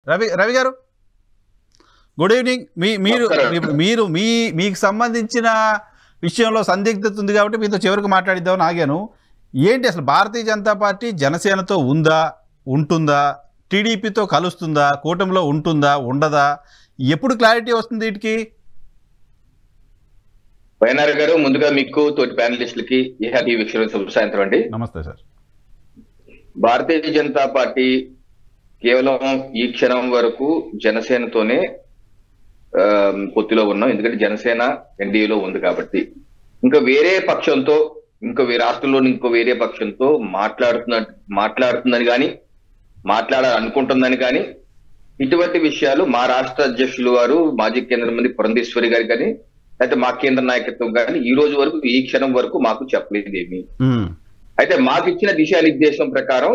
రవి రవి గారు good evening. మీకు సంబంధించిన విషయంలో సందిగ్ధత ఉంది కాబట్టి మీతో చివరికి మాట్లాడిద్దామని ఆగాను. ఏంటి అసలు భారతీయ జనతా పార్టీ జనసేనతో ఉందా, ఉంటుందా, టీడీపీతో కలుస్తుందా, కూటమిలో ఉంటుందా, ఉండదా, ఎప్పుడు క్లారిటీ వస్తుంది వీటికి? వైఎన్ఆర్ గారు, ముందుగా మీకు తోటి ప్యానలిస్టులకి ఈ విషయంలో శుభ సాయంత్రం అండి. నమస్తే సార్. భారతీయ జనతా పార్టీ కేవలం ఈ క్షణం వరకు జనసేనతోనే పొత్తులో ఉన్నాం. ఎందుకంటే జనసేన ఎన్డీఏలో ఉంది కాబట్టి. ఇంకా వేరే పక్షంతో, రాష్ట్రంలోని వేరే పక్షంతో మాట్లాడుతుందని కానీ, మాట్లాడాలనుకుంటుందని కానీ, ఇటువంటి విషయాలు మా రాష్ట్ర అధ్యక్షులు వారు, మాజీ కేంద్ర మంత్రి పురంధేశ్వరి గారు కానీ, అయితే మా కేంద్ర నాయకత్వం కానీ ఈ రోజు వరకు, ఈ క్షణం వరకు మాకు చెప్పలేదు ఏమి. అయితే మాకు ఇచ్చిన దిశానిర్దేశం ప్రకారం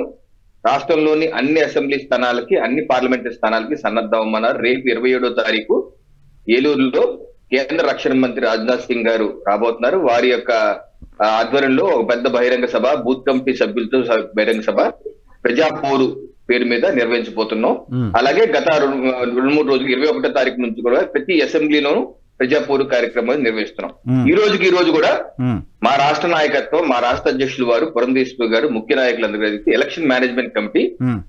రాష్ట్రంలోని అన్ని అసెంబ్లీ స్థానాలకి, అన్ని పార్లమెంటరీ స్థానాలకి సన్నద్ధమన్నారు. రేపు 27వ తారీఖు ఏలూరులో కేంద్ర రక్షణ మంత్రి రాజ్నాథ్ సింగ్ గారు రాబోతున్నారు. వారి యొక్క ఆధ్వర్యంలో ఒక పెద్ద బహిరంగ సభ, బూత్ కమిటీ సభ్యులతో బహిరంగ సభ ప్రజాపోరు పేరు మీద నిర్వహించబోతున్నాం. అలాగే గత 2-3 రోజులు 21వ తారీఖు నుంచి కూడా ప్రతి అసెంబ్లీలోనూ ప్రజాపోరు కార్యక్రమాలు నిర్వహిస్తున్నాం. ఈ రోజు కూడా మా రాష్ట్ర నాయకత్వం, మా రాష్ట్ర అధ్యక్షులు వారు పురంధేశ్వరి గారు, ముఖ్య నాయకులందరూ కలిసి ఎలక్షన్ మేనేజ్మెంట్ కమిటీ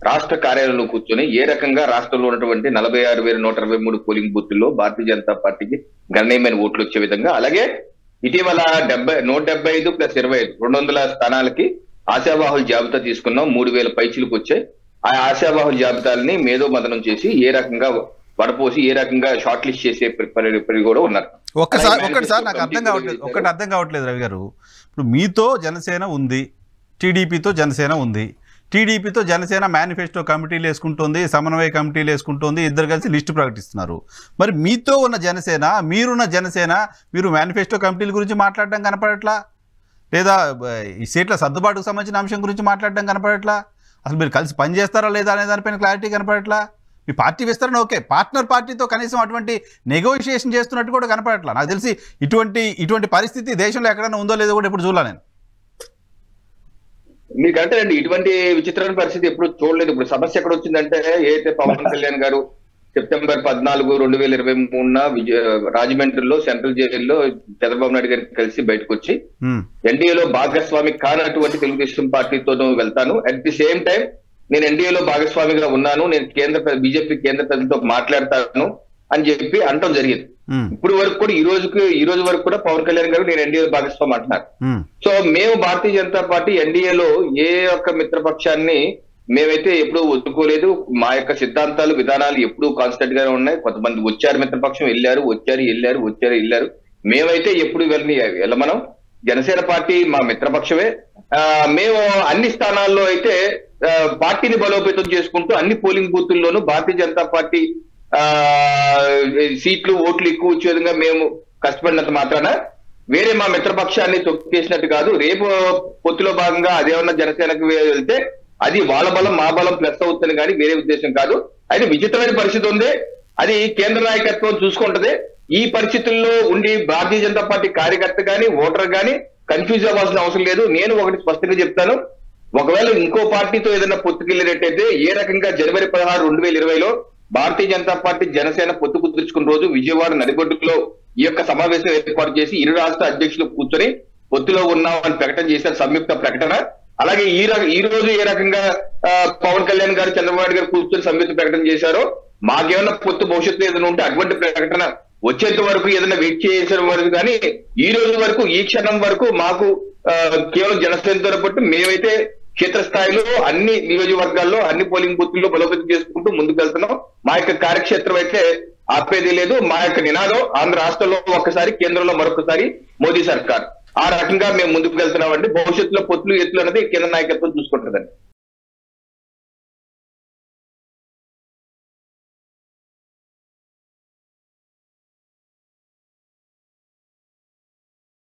రాష్ట్ర కార్యాలయంలో కూర్చొని ఏ రకంగా రాష్ట్రంలో ఉన్నటువంటి 46,123 పోలింగ్ బూత్ల్లో భారతీయ జనతా పార్టీకి గణనీయమైన ఓట్లు వచ్చే విధంగా, అలాగే ఇటీవల 175 + 25 200 స్థానాలకి ఆశావాహుల జాబితా తీసుకున్నాం. 3,000 పైచీలకు వచ్చాయి. ఆ ఆశావాహుల జాబితాలని మేధో మదనం చేసి ఏ రకంగా వడపోసి ఏ రకంగా షార్ట్ లిస్ట్ చేసే పరి కూడా ఉన్నారు. ఒక్కటి నాకు అర్థం కావట్లేదు రవి గారు. ఇప్పుడు మీతో జనసేన ఉంది, టీడీపీతో జనసేన ఉంది. టీడీపీతో జనసేన మేనిఫెస్టో కమిటీలు వేసుకుంటుంది, సమన్వయ కమిటీలు వేసుకుంటుంది, ఇద్దరు కలిసి లిస్టు ప్రకటిస్తున్నారు. మరి మీతో ఉన్న జనసేన, మీరున్న జనసేన, మీరు మేనిఫెస్టో కమిటీల గురించి మాట్లాడడం కనపడట్లా, లేదా ఈ సీట్ల సర్దుబాటుకు సంబంధించిన అంశం గురించి మాట్లాడడం కనపడట్లా, అసలు మీరు కలిసి పనిచేస్తారా లేదా అనే దానిపైన క్లారిటీ కనపడట్లా. మీ పార్టీ విస్తరణ ఓకే, పార్ట్నర్ పార్టీతో కనీసం అటువంటి నెగోషియేషన్ చేస్తున్నట్టు కూడా కనపడట్లా. నాకు తెలిసి ఇటువంటి పరిస్థితి దేశంలో ఎక్కడైనా ఉందో లేదో కూడా ఇప్పుడు చూడాలి నేను. మీకంటే అండి ఇటువంటి విచిత్రమైన పరిస్థితి ఎప్పుడు చూడలేదు. ఇప్పుడు సమస్య ఎక్కడ వచ్చిందంటే, ఏదైతే పవన్ కళ్యాణ్ గారు సెప్టెంబర్ 14, 2023 రాజమండ్రిలో సెంట్రల్ జైల్లో చంద్రబాబు నాయుడు గారికి కలిసి బయటకు వచ్చి ఎన్డీఏలో భాగస్వామి కానటువంటి తెలుగుదేశం పార్టీతో వెళ్తాను, అట్ ది సేమ్ టైం నేను ఎన్డీఏలో భాగస్వామిగా ఉన్నాను, నేను బీజేపీ కేంద్ర ప్రజలతో మాట్లాడతాను అని చెప్పి అనటం జరిగింది. ఇప్పుడు వరకు కూడా ఈ రోజు వరకు కూడా పవన్ కళ్యాణ్ గారు నేను ఎన్డీఏలో భాగస్వామి అంటున్నారు. సో మేము భారతీయ జనతా పార్టీ ఎన్డీఏలో ఏ ఒక్క మిత్రపక్షాన్ని మేమైతే ఎప్పుడూ ఒప్పుకోలేదు. మా యొక్క సిద్ధాంతాలు, విధానాలు ఎప్పుడూ కాన్స్టెంట్ గానే ఉన్నాయి. కొంతమంది వచ్చారు మిత్రపక్షం, వెళ్ళారు. మేమైతే ఎప్పుడు మనం జనసేన పార్టీ మా మిత్రపక్షమే. మేము అన్ని స్థానాల్లో అయితే పార్టీని బలోపేతం చేసుకుంటూ అన్ని పోలింగ్ బూతుల్లోనూ భారతీయ జనతా పార్టీ సీట్లు, ఓట్లు ఎక్కువ వచ్చే విధంగా మేము కష్టపడినంత మాత్రాన వేరే మా మిత్రపక్షాన్ని తొక్కేసినట్టు కాదు. రేపు పొత్తులో భాగంగా అదేమన్నా జనసేనకు వెళ్తే అది వాళ్ళ బలం మా బలం ప్లస్ అవుతుంది కానీ వేరే ఉద్దేశం కాదు. అయితే విచిత్రమైన పరిస్థితి ఉంది, అది కేంద్ర నాయకత్వం చూసుకుంటది. ఈ పరిస్థితుల్లో ఉండి భారతీయ జనతా పార్టీ కార్యకర్త గాని, ఓటర్ గాని కన్ఫ్యూజ్ అవ్వాల్సిన అవసరం లేదు. నేను ఒకటి స్పష్టంగా చెప్తాను, ఒకవేళ ఇంకో పార్టీతో ఏదైనా పొత్తుకెళ్ళినట్టయితే ఏ రకంగా జనవరి 16, 2020లో భారతీయ జనతా పార్టీ జనసేన పొత్తు కుదుర్చుకున్న రోజు విజయవాడ నడిబొడ్డులో ఈ యొక్క సమావేశం ఏర్పాటు చేసి ఇరు రాష్ట్ర అధ్యక్షులు కూర్చొని పొత్తులో ఉన్నామని ప్రకటన చేశారు, సంయుక్త ప్రకటన. అలాగే ఈ రోజు ఏ రకంగా పవన్ కళ్యాణ్ గారు, చంద్రబాబు నాయుడు గారు కూర్చొని సంయుక్త ప్రకటన చేశారో, మాకేమన్నా పొత్తు భవిష్యత్తు ఏదైనా ఉంటే అటువంటి ప్రకటన వచ్చేంత వరకు ఏదైనా వెయిట్ చేసే వరకు కానీ ఈ రోజు వరకు, ఈ క్షణం వరకు మాకు కేవలం జనసేనతో పాటు మేమైతే క్షేత్రస్థాయిలో అన్ని నియోజకవర్గాల్లో అన్ని పోలింగ్ బూత్ల్లో బలోపేతం చేసుకుంటూ ముందుకు వెళ్తున్నాం. మా యొక్క కార్యక్షేత్రం అయితే ఆపేది లేదు. మా యొక్క నినాదం ఆంధ్ర రాష్ట్రంలో ఒక్కసారి, కేంద్రంలో మరొకసారి మోదీ సర్కార్. ఆ రకంగా మేము ముందుకు వెళ్తున్నామండి. భవిష్యత్తులో పొత్తులు, ఎత్తులు అనేది కేంద్ర నాయకత్వం చూసుకుంటుందండి.